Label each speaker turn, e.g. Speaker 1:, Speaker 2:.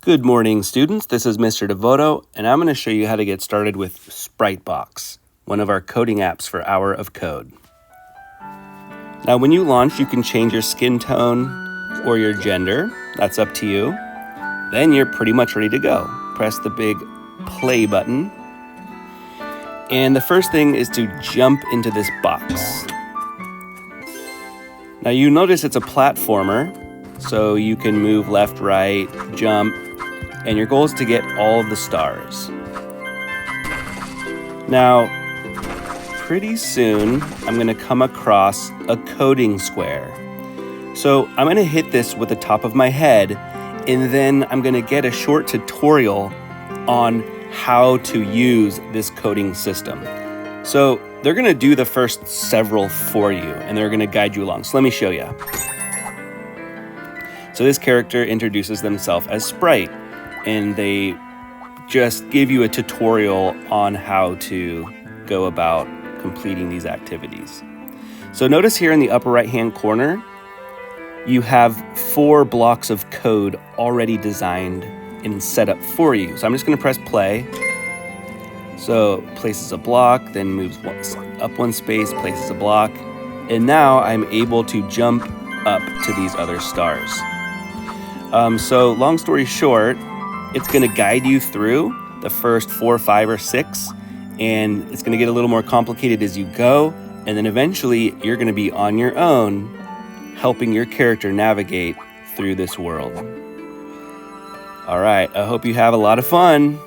Speaker 1: Good morning, students. This is Mr. Devoto, and I'm going to show you how to get started with SpriteBox, one of our coding apps for Hour of Code. Now, when you launch, you can change your skin tone or your gender. That's up to you. Then you're pretty much ready to go. Press the big play button. And the first thing is to jump into this box. Now, you notice it's a platformer, so you can move left, right, jump, and your goal is to get all of the stars. Now, pretty soon, I'm going to come across a coding square. So I'm going to hit this with the top of my head, and then I'm going to get a short tutorial on how to use this coding system. So they're going to do the first several for you, and they're going to guide you along. So let me show you. So this character introduces themselves as Sprite, and they just give you a tutorial on how to go about completing these activities. So notice here in the upper right-hand corner, you have 4 blocks of code already designed and set up for you. So I'm just going to press play. So places a block, then moves up one space, places a block, and now I'm able to jump up to these other stars. So long story short, it's going to guide you through the first 4, 5, or 6, and it's going to get a little more complicated as you go, and then eventually you're going to be on your own helping your character navigate through this world. All right, I hope you have a lot of fun.